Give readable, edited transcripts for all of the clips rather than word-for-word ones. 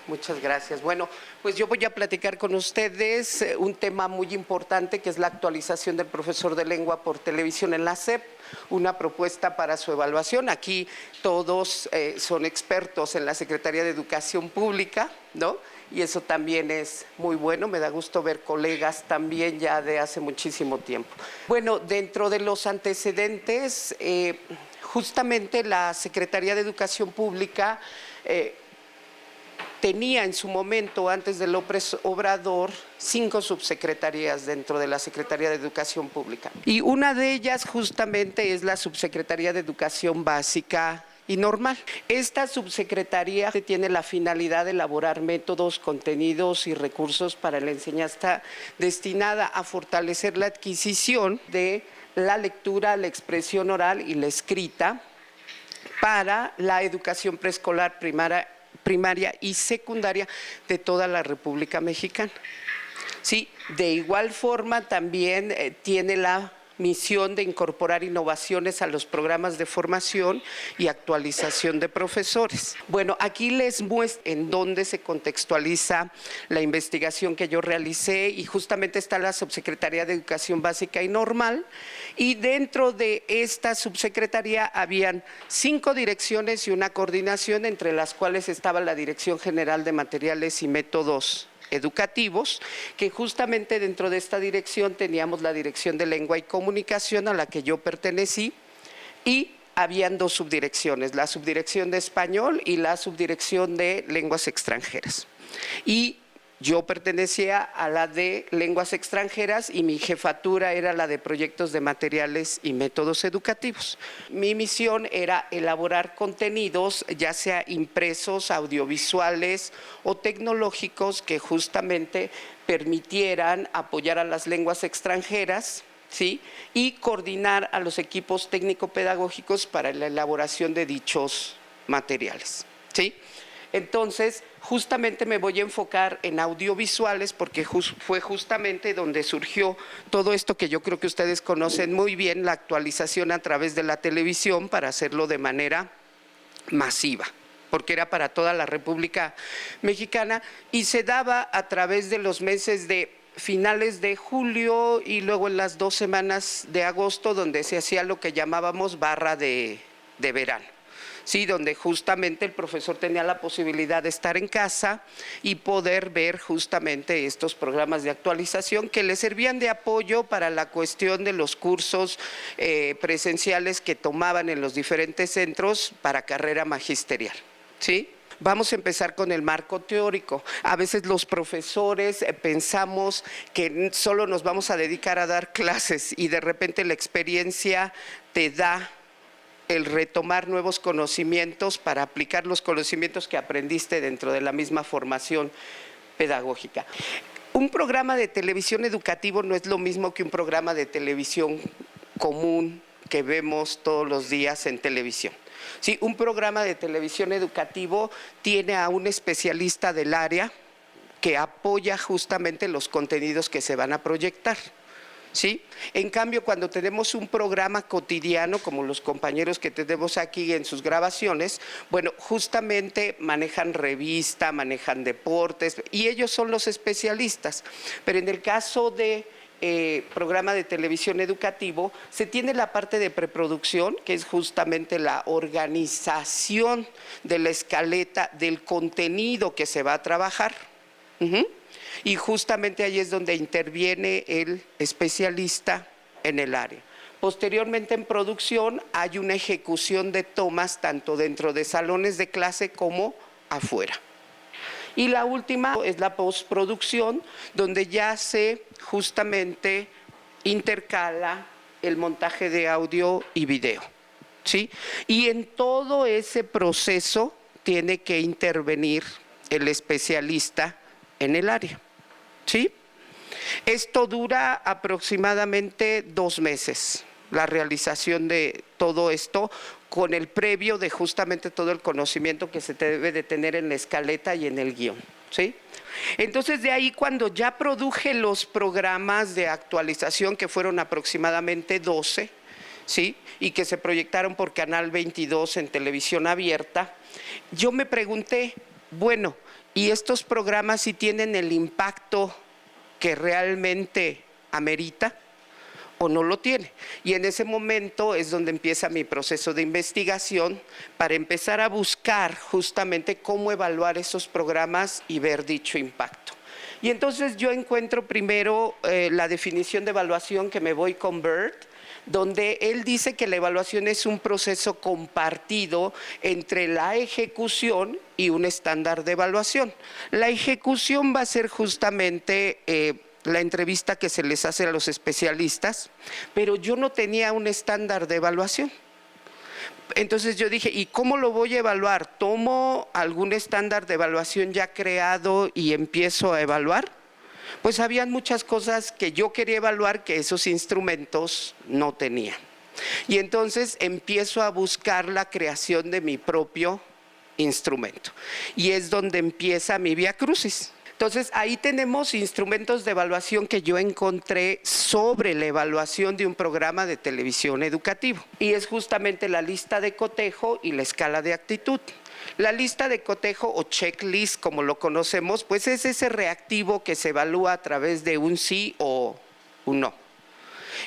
Muchas gracias. Bueno, pues yo voy a platicar con ustedes un tema muy importante que es la actualización del profesor de lengua por televisión en la SEP, una propuesta para su evaluación. Aquí todos son expertos en la Secretaría de Educación Pública, ¿no? Y eso también es muy bueno, me da gusto ver colegas también ya de hace muchísimo tiempo. Bueno, dentro de los antecedentes, justamente la Secretaría de Educación Pública tenía en su momento, antes de López Obrador, 5 subsecretarías dentro de la Secretaría de Educación Pública. Y una de ellas justamente es la Subsecretaría de Educación Básica y Normal. Esta subsecretaría tiene la finalidad de elaborar métodos, contenidos y recursos para la enseñanza destinada a fortalecer la adquisición de la lectura, la expresión oral y la escrita para la educación preescolar, primaria y secundaria de toda la República Mexicana. Sí, de igual forma también tiene la misión de incorporar innovaciones a los programas de formación y actualización de profesores. Bueno, aquí les muestro en dónde se contextualiza la investigación que yo realicé y justamente está la Subsecretaría de Educación Básica y Normal y dentro de esta subsecretaría habían 5 direcciones y una coordinación entre las cuales estaba la Dirección General de Materiales y Métodos Educativos, que justamente dentro de esta dirección teníamos la Dirección de Lengua y Comunicación a la que yo pertenecí y habían 2 subdirecciones, la Subdirección de Español y la Subdirección de Lenguas Extranjeras. Y yo pertenecía a la de Lenguas Extranjeras y mi jefatura era la de Proyectos de Materiales y Métodos Educativos. Mi misión era elaborar contenidos, ya sea impresos, audiovisuales o tecnológicos que justamente permitieran apoyar a las lenguas extranjeras, ¿sí? Y coordinar a los equipos técnico-pedagógicos para la elaboración de dichos materiales, ¿sí? Entonces, justamente me voy a enfocar en audiovisuales porque fue justamente donde surgió todo esto que yo creo que ustedes conocen muy bien, la actualización a través de la televisión para hacerlo de manera masiva, porque era para toda la República Mexicana y se daba a través de los meses de finales de julio y luego en las 2 semanas de agosto donde se hacía lo que llamábamos barra de verano. Sí, donde justamente el profesor tenía la posibilidad de estar en casa y poder ver justamente estos programas de actualización que le servían de apoyo para la cuestión de los cursos presenciales que tomaban en los diferentes centros para carrera magisterial, ¿sí? Vamos a empezar con el marco teórico. A veces los profesores pensamos que solo nos vamos a dedicar a dar clases y de repente la experiencia te da el retomar nuevos conocimientos para aplicar los conocimientos que aprendiste dentro de la misma formación pedagógica. Un programa de televisión educativo no es lo mismo que un programa de televisión común que vemos todos los días en televisión. Sí, un programa de televisión educativo tiene a un especialista del área que apoya justamente los contenidos que se van a proyectar. ¿Sí? En cambio, cuando tenemos un programa cotidiano, como los compañeros que tenemos aquí en sus grabaciones, bueno, justamente manejan revista, manejan deportes, y ellos son los especialistas. Pero en el caso de programa de televisión educativo, se tiene la parte de preproducción, que es justamente la organización de la escaleta del contenido que se va a trabajar. Y justamente ahí es donde interviene el especialista en el área. Posteriormente en producción hay una ejecución de tomas tanto dentro de salones de clase como afuera. Y la última es la postproducción, donde ya se justamente intercala el montaje de audio y video. ¿sí? Y en todo ese proceso tiene que intervenir el especialista en el área, ¿sí? Esto dura aproximadamente 2 meses, la realización de todo esto, con el previo de justamente todo el conocimiento que se debe de tener en la escaleta y en el guión, ¿sí? Entonces de ahí, cuando ya produje los programas de actualización, que fueron aproximadamente 12, ¿sí? Y que se proyectaron por Canal 22 en televisión abierta, yo me pregunté, bueno, ¿y estos programas sí tienen el impacto que realmente amerita o no lo tiene? Y en ese momento es donde empieza mi proceso de investigación para empezar a buscar justamente cómo evaluar esos programas y ver dicho impacto. Y entonces yo encuentro primero la definición de evaluación, que me voy con Bert, donde él dice que la evaluación es un proceso compartido entre la ejecución y un estándar de evaluación. La ejecución va a ser justamente la entrevista que se les hace a los especialistas, pero yo no tenía un estándar de evaluación. Entonces yo dije, ¿y cómo lo voy a evaluar? ¿Tomo algún estándar de evaluación ya creado y empiezo a evaluar? Pues habían muchas cosas que yo quería evaluar que esos instrumentos no tenían. Y entonces empiezo a buscar la creación de mi propio instrumento. Y es donde empieza mi vía crucis. Entonces ahí tenemos instrumentos de evaluación que yo encontré sobre la evaluación de un programa de televisión educativo. Y es justamente la lista de cotejo y la escala de actitud. La lista de cotejo o checklist, como lo conocemos, pues es ese reactivo que se evalúa a través de un sí o un no.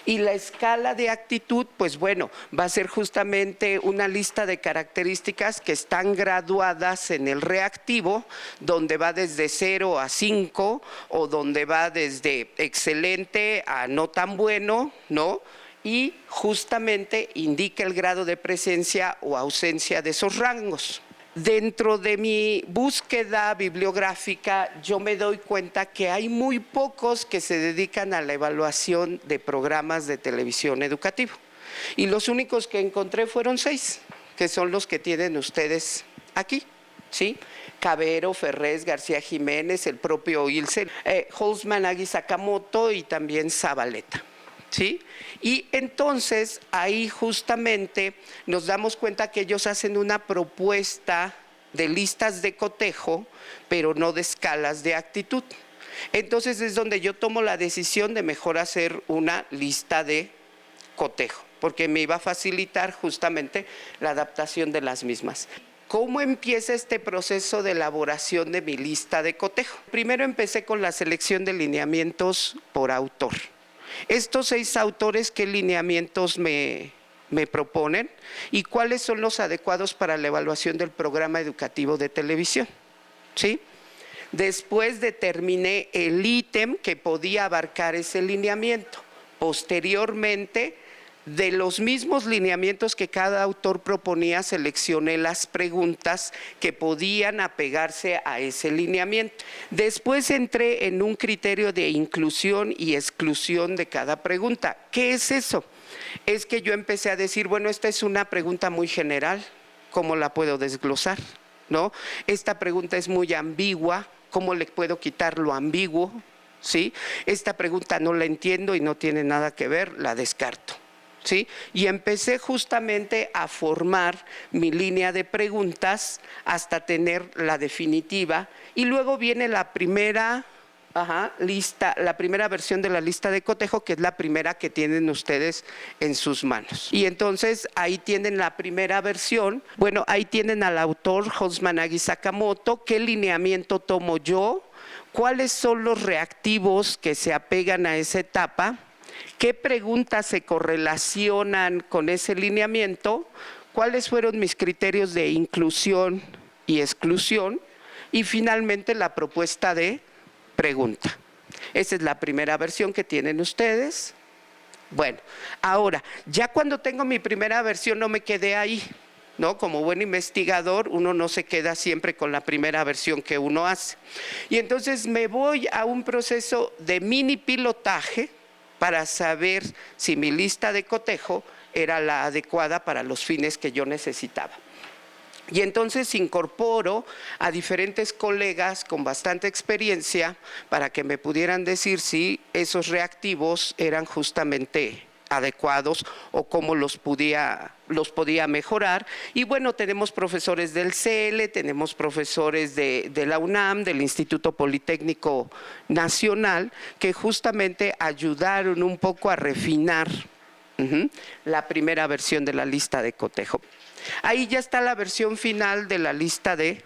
Y la escala de actitud, pues bueno, va a ser justamente una lista de características que están graduadas en el reactivo, donde va desde 0 a 5 o donde va desde excelente a no tan bueno, ¿no? Y justamente indica el grado de presencia o ausencia de esos rangos. Dentro de mi búsqueda bibliográfica, yo me doy cuenta que hay muy pocos que se dedican a la evaluación de programas de televisión educativo. Y los únicos que encontré fueron 6, que son los que tienen ustedes aquí, ¿sí? Cabero, Ferrés, García Jiménez, el propio Ilse, Holzman, Agui Sakamoto y también Zabaleta. ¿Sí? Y entonces ahí justamente nos damos cuenta que ellos hacen una propuesta de listas de cotejo, pero no de escalas de actitud. Entonces es donde yo tomo la decisión de mejor hacer una lista de cotejo, porque me iba a facilitar justamente la adaptación de las mismas. ¿Cómo empieza este proceso de elaboración de mi lista de cotejo? Primero empecé con la selección de lineamientos por autor. Estos 6 autores, ¿qué lineamientos me proponen? ¿Y cuáles son los adecuados para la evaluación del programa educativo de televisión? ¿Sí? Después determiné el ítem que podía abarcar ese lineamiento. Posteriormente, de los mismos lineamientos que cada autor proponía, seleccioné las preguntas que podían apegarse a ese lineamiento. Después entré en un criterio de inclusión y exclusión de cada pregunta. ¿Qué es eso? Es que yo empecé a decir, bueno, esta es una pregunta muy general, ¿cómo la puedo desglosar? ¿No? Esta pregunta es muy ambigua, ¿cómo le puedo quitar lo ambiguo? ¿Sí? Esta pregunta no la entiendo y no tiene nada que ver, la descarto. ¿Sí? Y empecé justamente a formar mi línea de preguntas hasta tener la definitiva, y luego viene la primera lista, la primera versión de la lista de cotejo, que es la primera que tienen ustedes en sus manos. Y entonces ahí tienen la primera versión. Bueno, ahí tienen al autor Holzman, Agui Sakamoto. ¿Qué lineamiento tomo yo? ¿Cuáles son los reactivos que se apegan a esa etapa? ¿Qué preguntas se correlacionan con ese lineamiento? ¿Cuáles fueron mis criterios de inclusión y exclusión? Y finalmente la propuesta de pregunta. Esa es la primera versión que tienen ustedes. Bueno, ahora, ya cuando tengo mi primera versión no me quedé ahí, ¿no? Como buen investigador, uno no se queda siempre con la primera versión que uno hace. Y entonces me voy a un proceso de mini pilotaje para saber si mi lista de cotejo era la adecuada para los fines que yo necesitaba. Y entonces incorporo a diferentes colegas con bastante experiencia para que me pudieran decir si esos reactivos eran justamente adecuados o cómo los podía mejorar. Y bueno, tenemos profesores del CELE, tenemos profesores de la UNAM, del Instituto Politécnico Nacional, que justamente ayudaron un poco a refinar la primera versión de la lista de cotejo. Ahí ya está la versión final de la lista de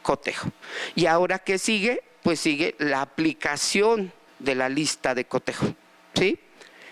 cotejo. ¿Y ahora qué sigue? Pues sigue la aplicación de la lista de cotejo, ¿sí?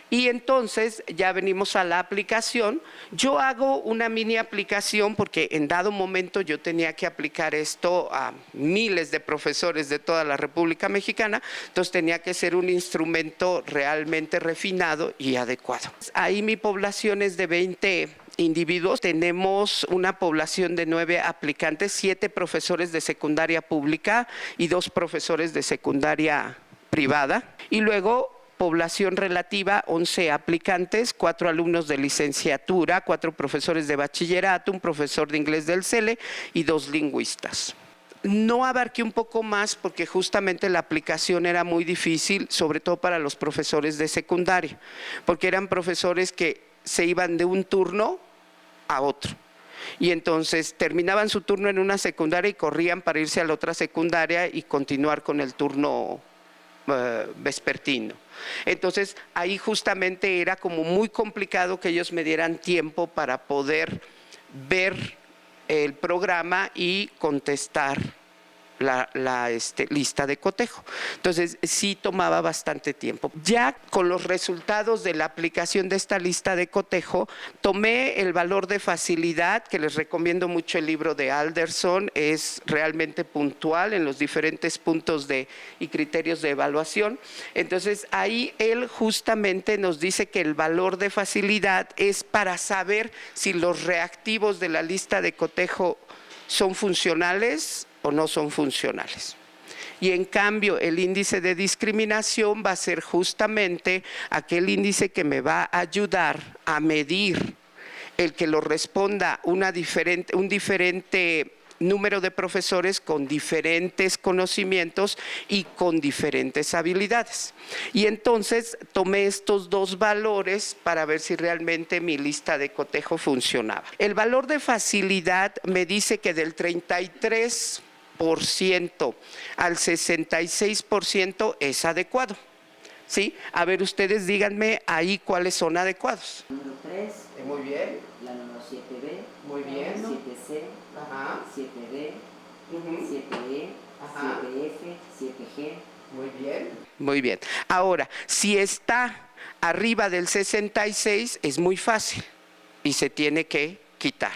Y entonces ya venimos a la aplicación. Yo hago una mini aplicación porque en dado momento yo tenía que aplicar esto a miles de profesores de toda la República Mexicana, entonces tenía que ser un instrumento realmente refinado y adecuado. Ahí mi población es de 20 individuos. Tenemos una población de 9 aplicantes, 7 profesores de secundaria pública y 2 profesores de secundaria privada. Y luego población relativa, 11 aplicantes, 4 alumnos de licenciatura, 4 profesores de bachillerato, un profesor de inglés del CELE y 2 lingüistas. No abarqué un poco más porque justamente la aplicación era muy difícil, sobre todo para los profesores de secundaria, porque eran profesores que se iban de un turno a otro. Y entonces terminaban su turno en una secundaria y corrían para irse a la otra secundaria y continuar con el turno vespertino. Entonces ahí justamente era como muy complicado que ellos me dieran tiempo para poder ver el programa y contestar la lista de cotejo. Entonces sí tomaba bastante tiempo. Ya con los resultados de la aplicación de esta lista de cotejo, tomé el valor de facilidad, que les recomiendo mucho el libro de Alderson, es realmente puntual en los diferentes puntos y criterios de evaluación. Entonces ahí él justamente nos dice que el valor de facilidad es para saber si los reactivos de la lista de cotejo son funcionales o no son funcionales. Y en cambio el índice de discriminación va a ser justamente aquel índice que me va a ayudar a medir el que lo responda un diferente número de profesores con diferentes conocimientos y con diferentes habilidades. Y entonces tomé estos 2 valores para ver si realmente mi lista de cotejo funcionaba. El valor de facilidad me dice que del 33% al 66% es adecuado. ¿Sí? A ver, ustedes díganme ahí cuáles son adecuados. Número 3. Muy bien. La número 7B. Muy bien. 7C. Ajá. 7D. 7E. 7F. 7G. Muy bien. Muy bien. Ahora, si está arriba del 66 es muy fácil y se tiene que quitar.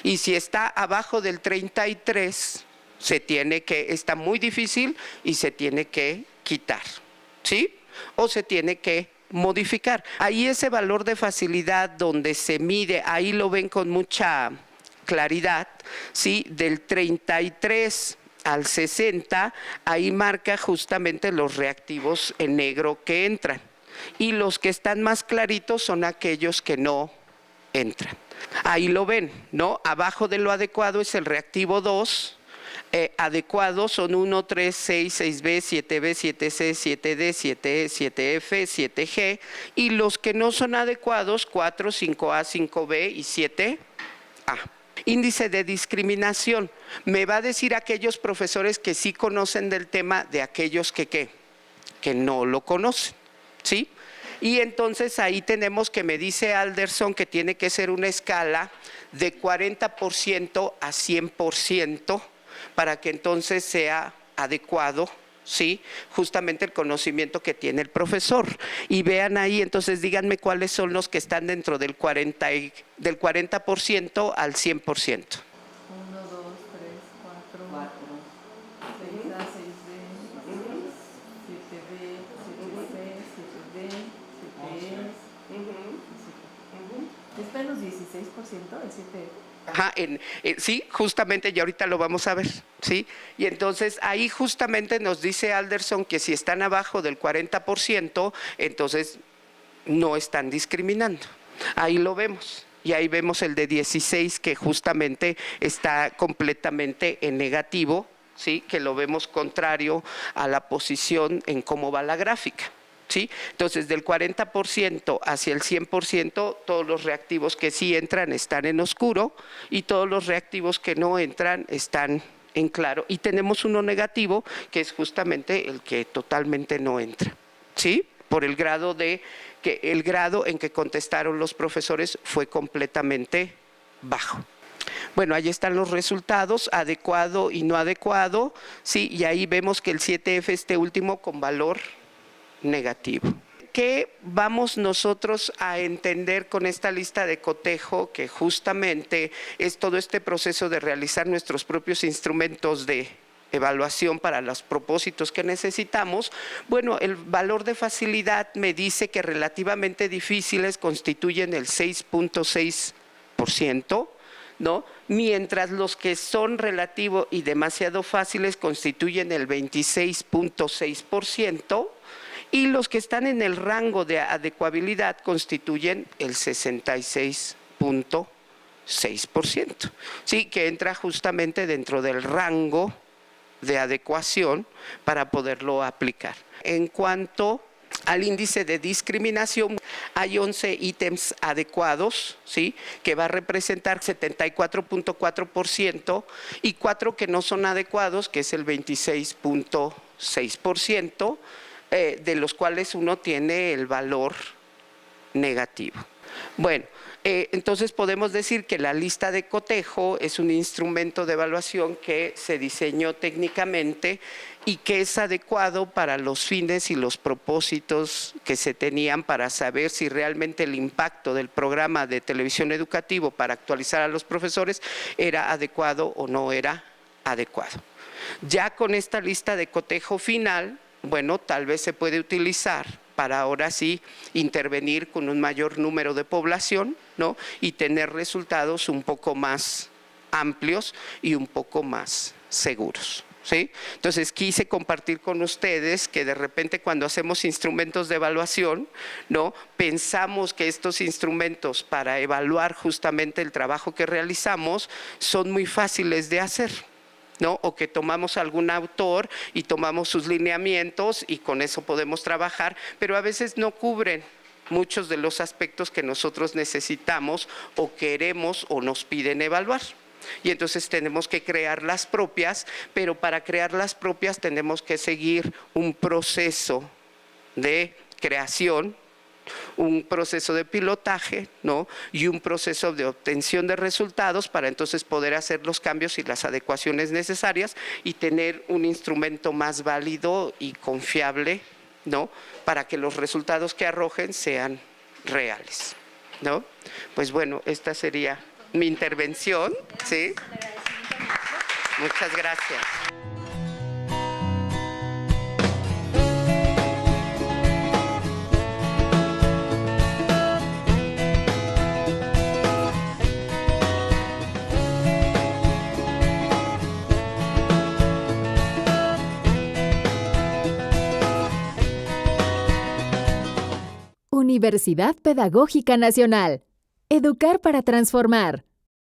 Y si está abajo del 33 está muy difícil y se tiene que quitar, ¿sí? O se tiene que modificar. Ahí ese valor de facilidad donde se mide, ahí lo ven con mucha claridad, ¿sí? Del 33 al 60, ahí marca justamente los reactivos en negro que entran. Y los que están más claritos son aquellos que no entran. Ahí lo ven, ¿no? Abajo de lo adecuado es el reactivo 2. Adecuados son 1, 3, 6, 6B, 7B, 7C, 7D, 7E, 7F, 7G, y los que no son adecuados, 4, 5A, 5B y 7A. Índice de discriminación, me va a decir aquellos profesores que sí conocen del tema de aquellos que no lo conocen, ¿sí? Y entonces ahí tenemos que me dice Alderson que tiene que ser una escala de 40% a 100%, para que entonces sea adecuado, ¿sí? Justamente el conocimiento que tiene el profesor. Y vean ahí, entonces díganme cuáles son los que están dentro del 40% al 100%. 1, 2, 3, 4, 6A, 6B, 7B, 7C, 7D, 7E. ¿Está en los 16% el 7E? Ajá, sí, justamente, y ahorita lo vamos a ver, ¿sí? Y entonces ahí justamente nos dice Alderson que si están abajo del 40%, entonces no están discriminando. Ahí lo vemos. Y ahí vemos el de 16 que justamente está completamente en negativo, ¿sí? Que lo vemos contrario a la posición en cómo va la gráfica. ¿Sí? Entonces, del 40% hacia el 100%, todos los reactivos que sí entran están en oscuro y todos los reactivos que no entran están en claro. Y tenemos uno negativo, que es justamente el que totalmente no entra, ¿sí? Por el grado en que contestaron los profesores fue completamente bajo. Bueno, ahí están los resultados, adecuado y no adecuado, ¿sí? Y ahí vemos que el 7F, este último, con valor negativo. ¿Qué vamos nosotros a entender con esta lista de cotejo? Que justamente es todo este proceso de realizar nuestros propios instrumentos de evaluación para los propósitos que necesitamos. Bueno, el valor de facilidad me dice que relativamente difíciles constituyen el 6.6%, ¿no? Mientras los que son relativo y demasiado fáciles constituyen el 26.6%, y los que están en el rango de adecuabilidad constituyen el 66.6%. Sí, que entra justamente dentro del rango de adecuación para poderlo aplicar. En cuanto al índice de discriminación, hay 11 ítems adecuados, ¿sí? Que va a representar 74.4% y 4 que no son adecuados, que es el 26.6%, de los cuales uno tiene el valor negativo. Bueno, entonces podemos decir que la lista de cotejo es un instrumento de evaluación que se diseñó técnicamente y que es adecuado para los fines y los propósitos que se tenían para saber si realmente el impacto del programa de televisión educativo para actualizar a los profesores era adecuado o no era adecuado. Ya con esta lista de cotejo final, bueno, tal vez se puede utilizar para ahora sí intervenir con un mayor número de población, ¿no? Y tener resultados un poco más amplios y un poco más seguros, ¿sí? Entonces quise compartir con ustedes que de repente cuando hacemos instrumentos de evaluación, ¿no? Pensamos que estos instrumentos para evaluar justamente el trabajo que realizamos son muy fáciles de hacer, ¿no? O que tomamos algún autor y tomamos sus lineamientos y con eso podemos trabajar, pero a veces no cubren muchos de los aspectos que nosotros necesitamos o queremos o nos piden evaluar. Y entonces tenemos que crear las propias, pero para crear las propias tenemos que seguir un proceso de creación, un proceso de pilotaje, ¿no? Y un proceso de obtención de resultados para entonces poder hacer los cambios y las adecuaciones necesarias y tener un instrumento más válido y confiable, ¿no? Para que los resultados que arrojen sean reales, ¿no? Pues bueno, esta sería mi intervención, ¿sí? Muchas gracias. Universidad Pedagógica Nacional. Educar para transformar.